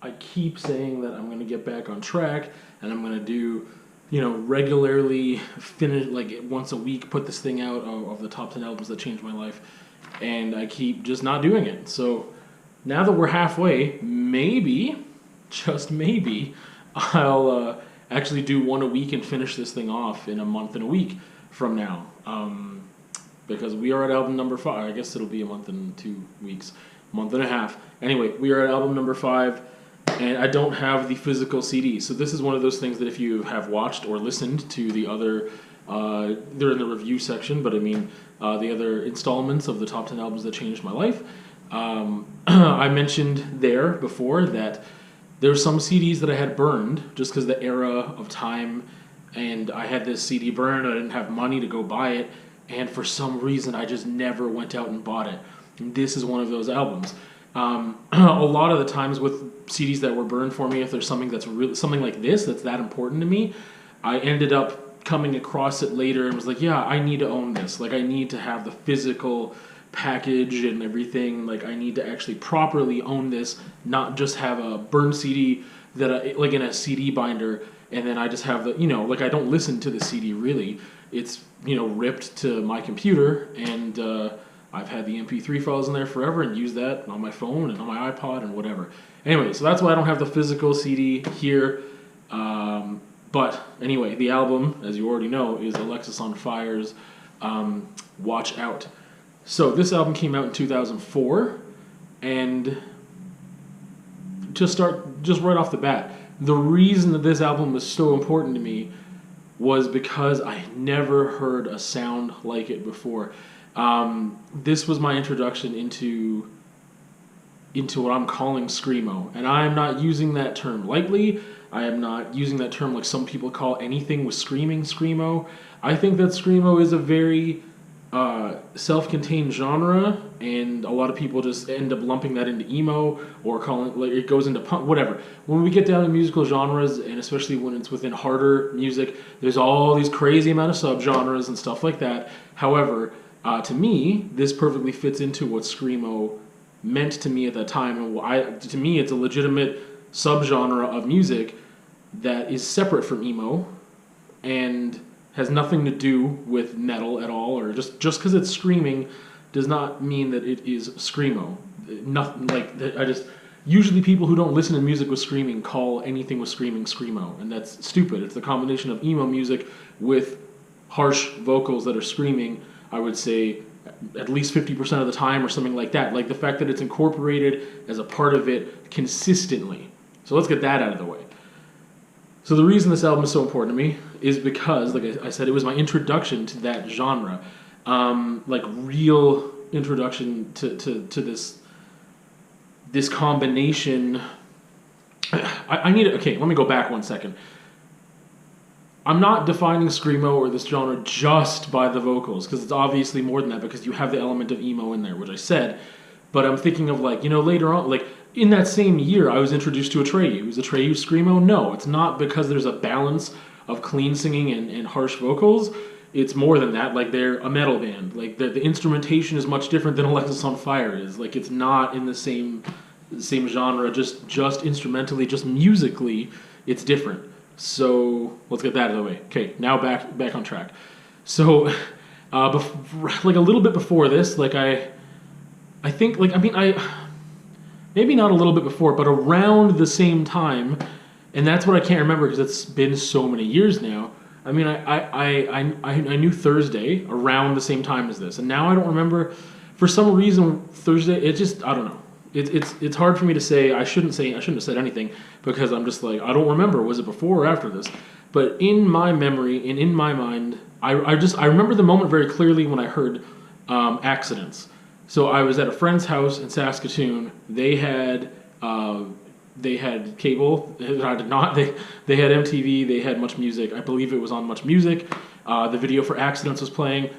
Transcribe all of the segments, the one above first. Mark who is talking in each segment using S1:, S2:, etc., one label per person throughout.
S1: I keep saying that I'm going to get back on track and I'm going to do, regularly finish, like once a week, put this thing out of the top 10 albums that changed my life. And I keep just not doing it. So now that we're halfway, maybe, just maybe, I'll actually do one a week and finish this thing off in a month and a week from now. Because we are at album number 5. I guess it'll be a month and 2 weeks, month and a half. Anyway, we are at album number 5, and I don't have the physical CD. So this is one of those things that if you have watched or listened to the other, they're in the review section, but I mean the other installments of the top 10 albums that changed my life. I mentioned there before that there's some CDs that I had burned just because the era of time, and I had this CD burned. I didn't have money to go buy it, and for some reason I just never went out and bought it. And this is one of those albums. A lot of the times with CDs that were burned for me, if there's something that's really something like this that's that important to me, I ended up coming across it later and was like, yeah, I need to own this. Like, I need to have the physical package and everything. Like, I need to actually properly own this, not just have a burned CD that like in a CD binder, and then I just have the, like, I don't listen to the CD really. It's, ripped to my computer, and I've had the MP3 files in there forever and used that on my phone and on my iPod and whatever. Anyway, so that's why I don't have the physical CD here. But anyway, the album, as you already know, is Alexisonfire's Watch Out. So this album came out in 2004, and just right off the bat, the reason that this album was so important to me was because I never heard a sound like it before. This was my introduction into what I'm calling Screamo, and I am not using that term lightly. I am not using that term like some people call anything with screaming Screamo. I think that Screamo is a very self-contained genre, and a lot of people just end up lumping that into emo or calling it, like, it goes into punk, whatever. When we get down to musical genres, and especially when it's within harder music, there's all these crazy amount of subgenres and stuff like that. However, to me, this perfectly fits into what Screamo meant to me at that time, and to me, it's a legitimate subgenre of music that is separate from emo and has nothing to do with metal at all, or just because it's screaming does not mean that it is Screamo. Nothing like usually people who don't listen to music with screaming call anything with screaming Screamo, and that's stupid. It's the combination of emo music with harsh vocals that are screaming, I would say, at least 50% of the time or something like that. Like the fact that it's incorporated as a part of it consistently. So let's get that out of the way. So the reason this album is so important to me is because, like I said, it was my introduction to that genre. Like real introduction to this combination. Okay, let me go back 1 second. I'm not defining Screamo or this genre just by the vocals, because it's obviously more than that, because you have the element of emo in there, which I said. But I'm thinking of, like, later on, like, in that same year, I was introduced to Atreyu. Is Atreyu Screamo? No, it's not, because there's a balance of clean singing and harsh vocals. It's more than that. Like, they're a metal band. Like, the instrumentation is much different than Alexisonfire is. Like, it's not in the same genre, just instrumentally, just musically, it's different. So let's get that out of the way. Okay, now back on track. So, like a little bit before this, like I think, like, I mean, maybe not a little bit before, but around the same time, and that's what I can't remember because it's been so many years now. I mean, I knew Thursday around the same time as this, and now I don't remember. For some reason, Thursday, it just, I don't know. It's hard for me to say. I shouldn't have said anything because I'm just like, I don't remember. Was it before or after this? But in my memory and in my mind, I remember the moment very clearly when I heard Accidents. So I was at a friend's house in Saskatoon. They had cable. I did not. They had MTV. They had Much Music. I believe it was on Much Music. The video for Accidents was playing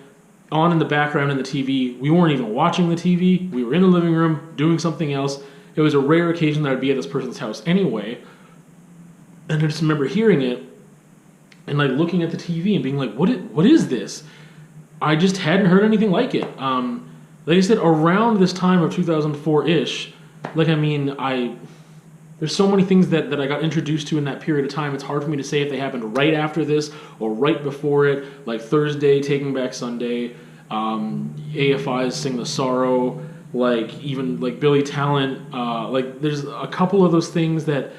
S1: on in the background in the TV. We weren't even watching the TV. We were in the living room doing something else. It was a rare occasion that I'd be at this person's house anyway. And I just remember hearing it and like looking at the TV and being like, what is this? I just hadn't heard anything like it. Like I said, around this time of 2004-ish, like, I mean, there's so many things that I got introduced to in that period of time. It's hard for me to say if they happened right after this or right before it, like Thursday, Taking Back Sunday, AFI's Sing the Sorrow, like even like Billy Talent. Like there's a couple of those things that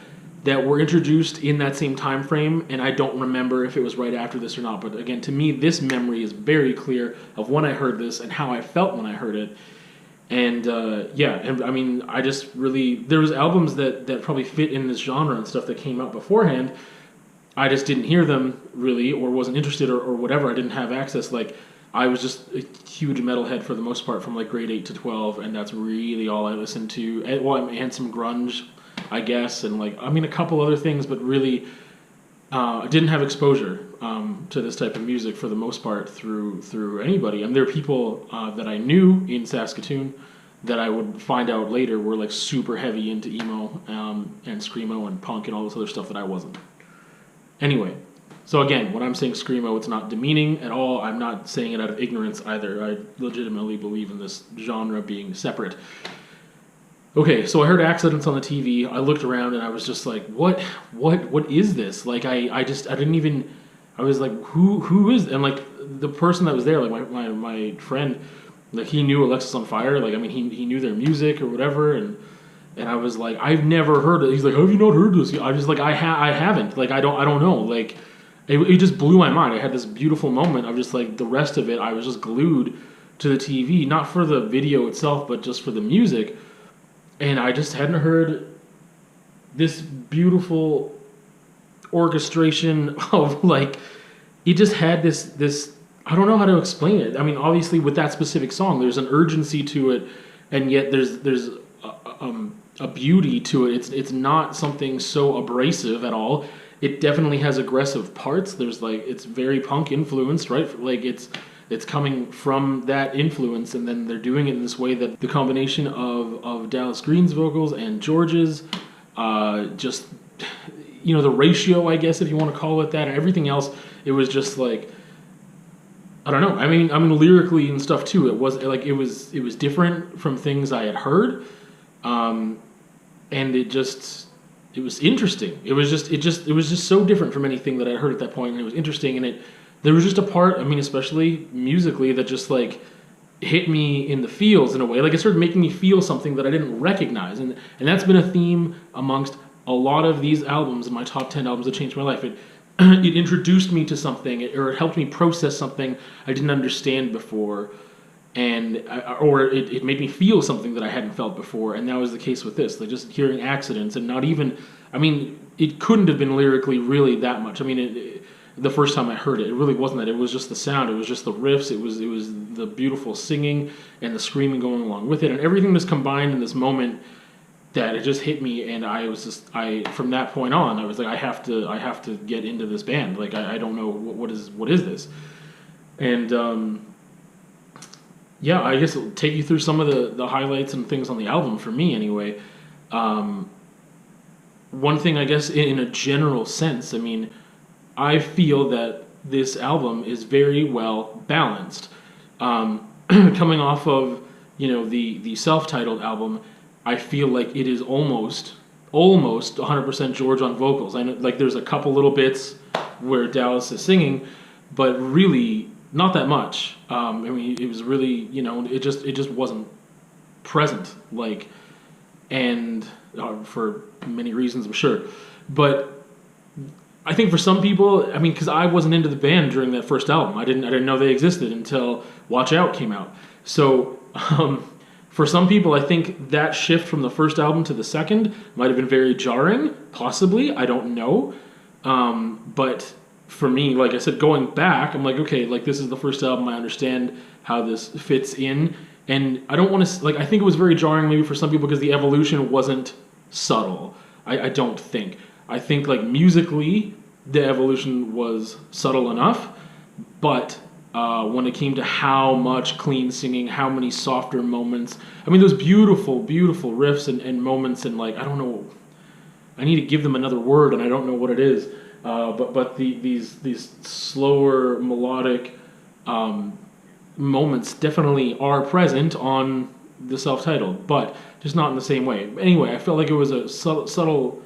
S1: were introduced in that same time frame, and I don't remember if it was right after this or not. But again, to me, this memory is very clear of when I heard this and how I felt when I heard it. And and I mean, I just really, there was albums that probably fit in this genre and stuff that came out beforehand. I just didn't hear them really, or wasn't interested, or whatever. I didn't have access. Like, I was just a huge metalhead for the most part from like grade 8 to 12, and that's really all I listened to. And some grunge, I guess, and like, I mean, a couple other things, but really I didn't have exposure to this type of music for the most part through anybody. I mean, there are people that I knew in Saskatoon that I would find out later were like super heavy into emo and Screamo and punk and all this other stuff that I wasn't. Anyway, so again, when I'm saying Screamo, it's not demeaning at all. I'm not saying it out of ignorance either. I legitimately believe in this genre being separate. Okay, so I heard Accidents on the TV. I looked around and I was just like, what is this? Like, I didn't even, I was like, who is, and like the person that was there, like my friend, like he knew Alexisonfire. Like, I mean, he knew their music or whatever, and I was like, I've never heard it. He's like, have you not heard this? I was like, I haven't. Like, I don't know. Like, it just blew my mind. I had this beautiful moment of just like the rest of it. I was just glued to the TV, not for the video itself, but just for the music. And I just hadn't heard this beautiful orchestration of like, it just had this, I don't know how to explain it. I mean, obviously with that specific song, there's an urgency to it, and yet there's a beauty to it. It's not something so abrasive at all. It definitely has aggressive parts. There's like, it's very punk influenced, right? Like it's coming from that influence, and then they're doing it in this way that the combination of Dallas Green's vocals and George's, just, you know, the ratio, I guess, if you want to call it that, and everything else, it was just like, I don't know. I mean, lyrically and stuff too. It was like it was different from things I had heard, and it was interesting. It was just so different from anything that I heard at that point, and it was interesting, and there was just a part, I mean, especially musically, that just like hit me in the feels in a way. Like, it started making me feel something that I didn't recognize. And that's been a theme amongst a lot of these albums, in my top 10 albums that changed my life. It introduced me to something, or it helped me process something I didn't understand before. Or it made me feel something that I hadn't felt before. And that was the case with this. Like, just hearing Accidents, and not even, I mean, it couldn't have been lyrically really that much. I mean, the first time I heard it really wasn't that. It was just the sound. It was just the riffs. It was the beautiful singing and the screaming going along with it, and everything was combined in this moment that it just hit me. And from that point on, I was like, I have to get into this band. Like, I don't know what is this, and I guess it'll take you through some of the highlights and things on the album for me anyway. One thing, I guess, in a general sense, I mean, I feel that this album is very well balanced. Coming off of, you know, the self-titled album, I feel like it is almost 100% George on vocals. I know, like, there's a couple little bits where Dallas is singing, but really not that much. I mean, it was really, you know, it just wasn't present, like, and for many reasons, I'm sure, but I think for some people, I mean, because I wasn't into the band during that first album. I didn't know they existed until Watch Out came out. So for some people, I think that shift from the first album to the second might have been very jarring, possibly. I don't know. But for me, like I said, going back, I'm like, okay, like, this is the first album. I understand how this fits in. And I don't want to, like, I think it was very jarring maybe for some people because the evolution wasn't subtle. I don't think. I think, like, musically, the evolution was subtle enough, but when it came to how much clean singing, how many softer moments, I mean, those beautiful, beautiful riffs and moments, and, like, I don't know, I need to give them another word, and I don't know what it is, but these slower, melodic moments definitely are present on the self-titled, but just not in the same way. Anyway, I felt like it was a subtle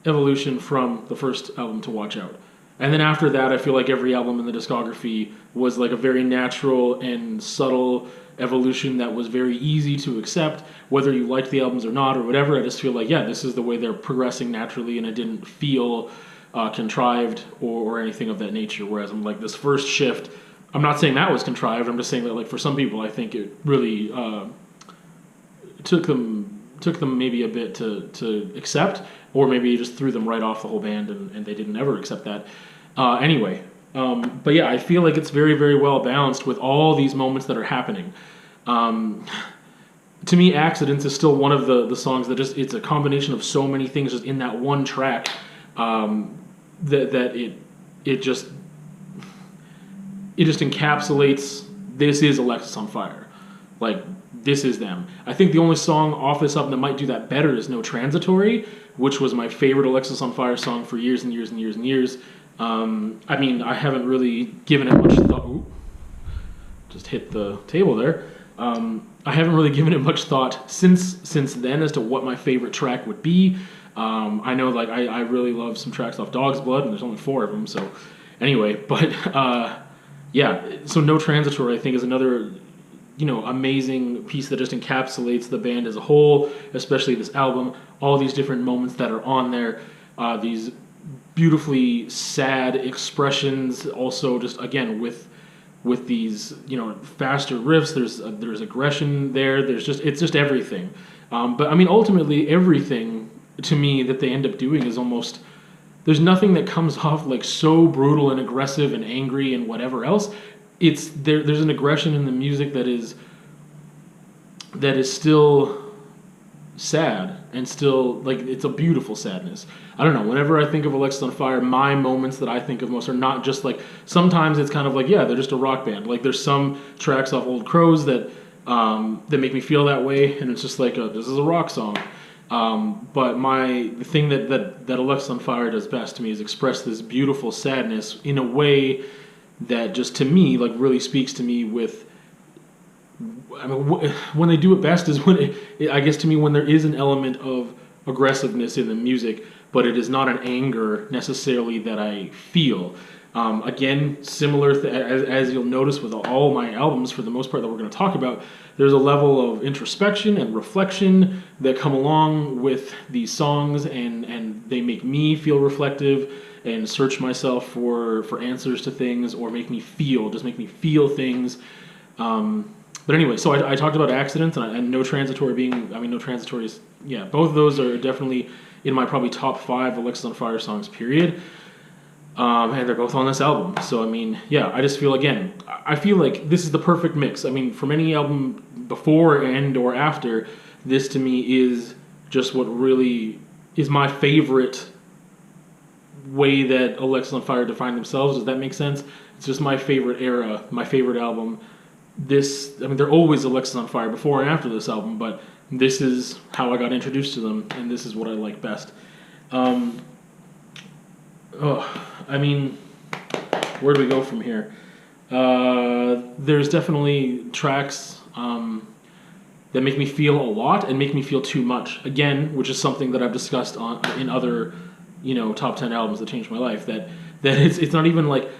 S1: evolution from the first album to Watch Out. And then after that, I feel like every album in the discography was like a very natural and subtle evolution that was very easy to accept, whether you liked the albums or not or whatever. I just feel like, yeah, this is the way they're progressing naturally, and it didn't feel contrived or anything of that nature. Whereas I'm like, this first shift, I'm not saying that was contrived. I'm just saying that, like, for some people, I think it really took them maybe a bit to accept, or maybe you just threw them right off the whole band and they didn't ever accept that. Anyway, but yeah, I feel like it's very, very well balanced with all these moments that are happening. To me, Accidents is still one of the songs that just, it's a combination of so many things just in that one track, that it just encapsulates, this is Alexisonfire. Like, this is them. I think the only song off this album that might do that better is No Transitory, which was my favorite Alexisonfire song for years and years and years and years. I mean, I haven't really given it much thought. Ooh, just hit the table there. I haven't really given it much thought since then as to what my favorite track would be. I know, like, I really love some tracks off Dog's Blood, and there's only 4 of them, so anyway, but yeah, so No Transitory, I think, is another, amazing piece that just encapsulates the band as a whole, especially this album, all these different moments that are on there, these beautifully sad expressions, also just, again, with these, faster riffs, there's aggression there, it's just everything. But I mean, ultimately, everything to me that they end up doing is almost, there's nothing that comes off like so brutal and aggressive and angry and whatever else. It's there's an aggression in the music that is still sad and still, like, it's a beautiful sadness. I don't know, whenever I think of Alexisonfire, my moments that I think of most are not just like, sometimes it's kind of like, yeah, they're just a rock band. Like, there's some tracks off Old Crows that make me feel that way, and it's just like, this is a rock song. But the thing that Alexisonfire does best to me is express this beautiful sadness in a way that just, to me, like, really speaks to me with, I mean, when they do it best is when, I guess to me, when there is an element of aggressiveness in the music, but it is not an anger necessarily that I feel. Again, similar as you'll notice with all my albums, for the most part, that we're going to talk about, there's a level of introspection and reflection that come along with these songs, and they make me feel reflective and search myself for answers to things, or make me feel things. But anyway, so I talked about Accidents and No Transitory being, No Transitory is, yeah, both of those are definitely in my probably top 5 Alexisonfire songs, period. And they're both on this album. So, I mean, yeah, I just feel, again, I feel like this is the perfect mix. I mean, from any album before and or after, this to me is just what really is my favorite way that Alexisonfire define themselves. Does that make sense? It's just my favorite era, my favorite album. They're always Alexisonfire before and after this album, but this is how I got introduced to them, and this is what I like best. Where do we go from here? There's definitely tracks that make me feel a lot and make me feel too much. Again, which is something that I've discussed in other, top 10 albums that changed my life. That it's not even like,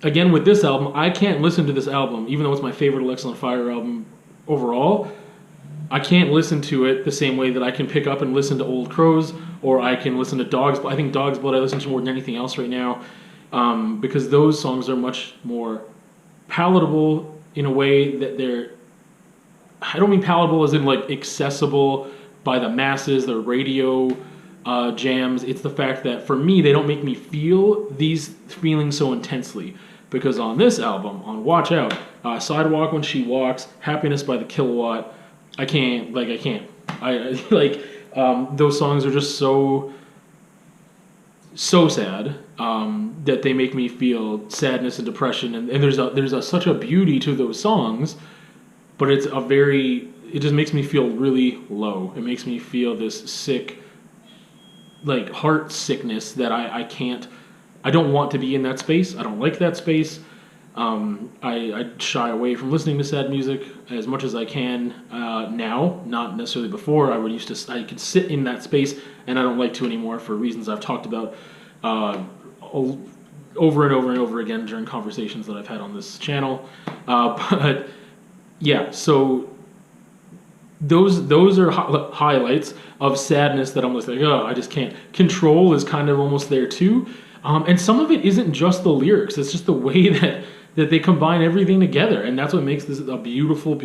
S1: again, with this album, I can't listen to this album, even though it's my favorite Alexisonfire album overall. I can't listen to it the same way that I can pick up and listen to Old Crows, or I can listen to Dog's Blood. I think Dog's Blood I listen to more than anything else right now, because those songs are much more palatable in a way that they're, I don't mean palatable as in like accessible by the masses, the radio jams. It's the fact that for me, they don't make me feel these feelings so intensely. Because on this album, on Watch Out, Sidewalk When She Walks, Happiness by the Kilowatt, I can't. Those songs are just so sad that they make me feel sadness and depression, and there's such a beauty to those songs, but it just makes me feel really low. It makes me feel this sick, like, heart sickness that I don't want to be in that space. I don't like that space. I shy away from listening to sad music as much as I can now, not necessarily before. I could sit in that space, and I don't like to anymore for reasons I've talked about over and over and over again during conversations that I've had on this channel. But yeah, so those are highlights of sadness that I'm just like, oh, I just can't. Control is kind of almost there too, and some of it isn't just the lyrics; it's just the way that they combine everything together, and that's what makes this a beautiful,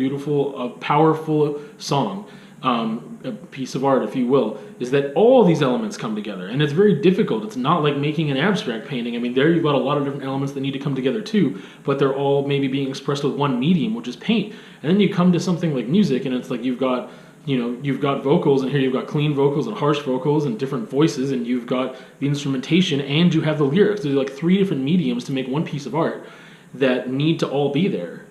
S1: powerful song, a piece of art, if you will. Is that all these elements come together, and it's very difficult. It's not like making an abstract painting. I mean, there you've got a lot of different elements that need to come together too, but they're all maybe being expressed with one medium, which is paint. And then you come to something like music, and it's like you've got vocals, and here you've got clean vocals and harsh vocals and different voices, and you've got the instrumentation, and you have the lyrics. There's like 3 different mediums to make one piece of art that need to all be there.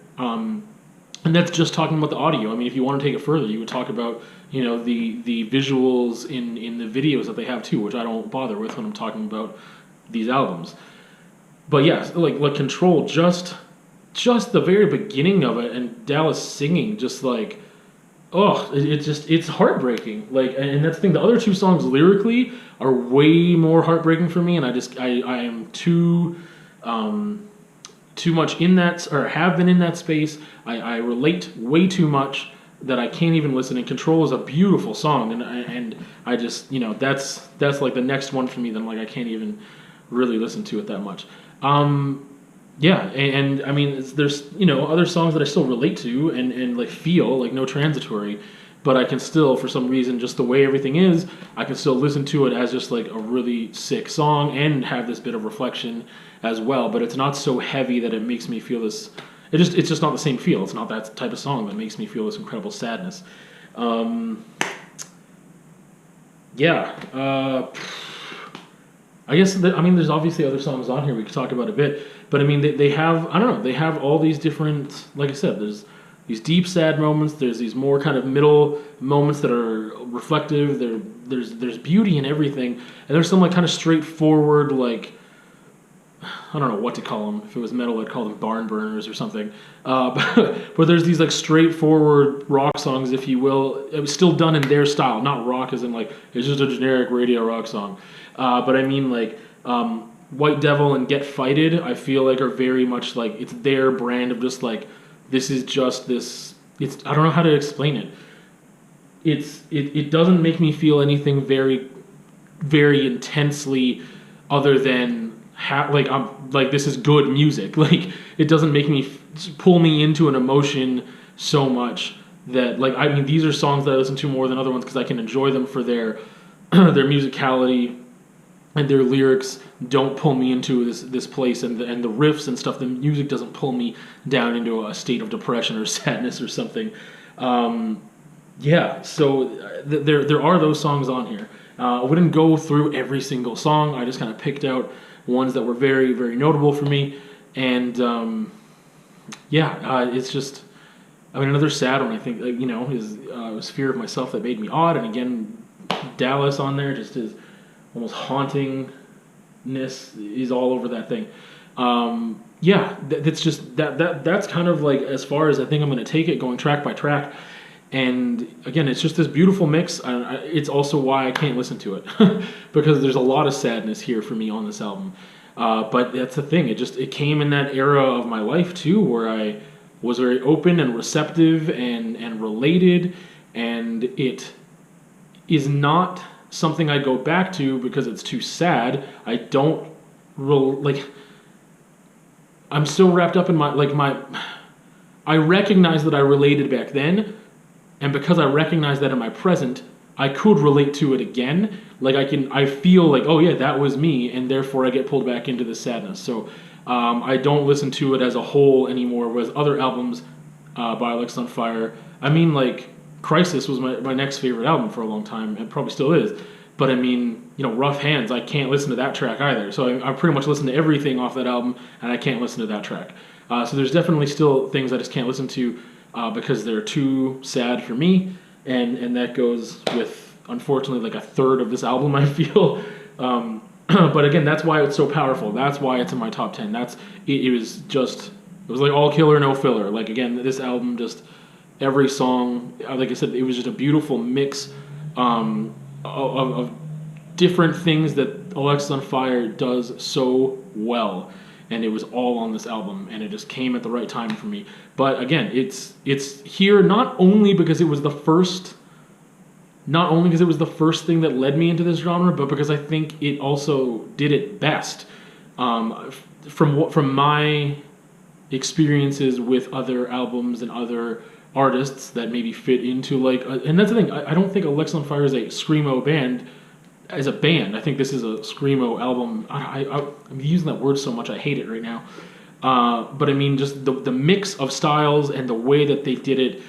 S1: And that's just talking about the audio. I mean, if you want to take it further, you would talk about, the visuals in the videos that they have too, which I don't bother with when I'm talking about these albums. But yeah, like Control, just the very beginning of it, and Dallas singing, just like, oh, it's heartbreaking. Like, and that's the thing. The other 2 songs lyrically are way more heartbreaking for me, and I am too much in that, or have been in that space. I relate way too much that I can't even listen. And Control is a beautiful song, and I just, that's like the next one for me that I'm like, I can't even really listen to it that much. Yeah, and I mean, there's other songs that I still relate to and like feel like No Transitory, but I can still, for some reason, just the way everything is, I can still listen to it as just like a really sick song and have this bit of reflection as well. But it's not so heavy that it makes me feel this. It's just not the same feel. It's not that type of song that makes me feel this incredible sadness. Yeah. I guess there's obviously other songs on here we could talk about a bit, but I mean they have, I don't know, they have all these different, like I said, there's these deep sad moments, there's these more kind of middle moments that are reflective, there's beauty in everything, and there's some like kind of straightforward, like, I don't know what to call them. If it was metal, I'd call them barn burners or something. But there's these like straightforward rock songs, if you will. It was still done in their style, not rock as in like it's just a generic radio rock song. But I mean like White Devil and Get Fighted, I feel like are very much like it's their brand of just like this is just this. It's, I don't know how to explain it. It doesn't make me feel anything very, very intensely other than like I'm like this is good music. Like it doesn't make me pull me into an emotion so much that like I mean these are songs that I listen to more than other ones because I can enjoy them for their their musicality and their lyrics don't pull me into this place, and the riffs and stuff. The music doesn't pull me down into a state of depression or sadness or something. Yeah, so there are those songs on here. I wouldn't go through every single song. I just kind of picked out ones that were very, very notable for me. And it's just, I mean, another sad one I think, is it was Fear of Myself That Made Me Odd. And again, Dallas on there just is almost hauntingness is all over that thing. That's just that's kind of like as far as I think I'm going to take it, going track by track. And again, it's just this beautiful mix. It's also why I can't listen to it because there's a lot of sadness here for me on this album. But that's the thing. It came in that era of my life too, where I was very open and receptive and related. And it is not something I go back to because it's too sad. I don't I'm still wrapped up in I recognize that I related back then. And because I recognize that in my present, I could relate to it again. Like I feel like, oh yeah, that was me, and therefore I get pulled back into the sadness. So I don't listen to it as a whole anymore. Whereas other albums by Alexisonfire, I mean, like Crisis was my next favorite album for a long time, and probably still is. But I mean, Rough Hands, I can't listen to that track either. So I pretty much listen to everything off that album, and I can't listen to that track. So there's definitely still things I just can't listen to. Because they're too sad for me, and that goes with, unfortunately, like a third of this album, I feel. But again, that's why it's so powerful. That's why it's in my top 10. It was just It was like all killer, no filler. Like again, this album just every song, like I said, it was just a beautiful mix of different things that Alexisonfire does so well, and it was all on this album, and it just came at the right time for me. But again, it's here not only because it was the first thing that led me into this genre, but because I think it also did it best. From my experiences with other albums and other artists that maybe fit into like, and that's the thing. I don't think Alexisonfire is a Screamo band. As a band, I think this is a Screamo album. I'm using that word so much, I hate it right now. But I mean, just the mix of styles and the way that they did it,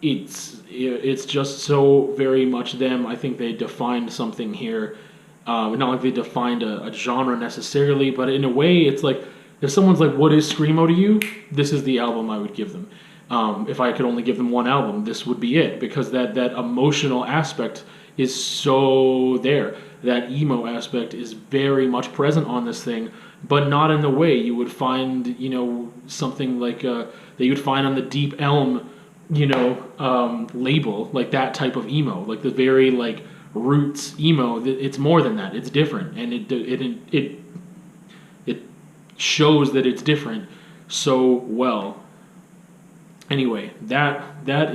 S1: it's just so very much them. I think they defined something here. Not like they defined a genre necessarily, but in a way, it's like if someone's like, "What is Screamo to you?" This is the album I would give them. If I could only give them one album, this would be it, because that emotional aspect is so there. That emo aspect is very much present on this thing, but not in the way you would find, something like that you'd find on the Deep Elm, label, like that type of emo, like the very like roots emo. It's more than that. It's different, and it shows that it's different so well. Anyway, that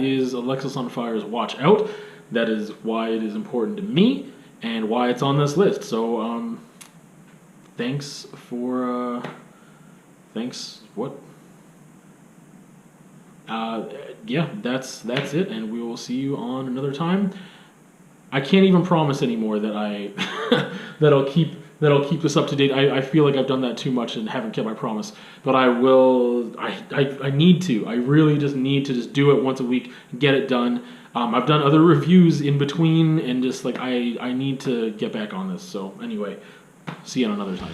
S1: is Alexisonfire's Watch Out. That is why it is important to me and why it's on this list. So, thanks for, yeah, that's it, and we will see you on another time. I can't even promise anymore that that I'll keep this up to date. I feel like I've done that too much and haven't kept my promise, but I will. I need to. I really just need to just do it once a week, get it done. I've done other reviews in between, and just like I need to get back on this. So anyway, see you on another time.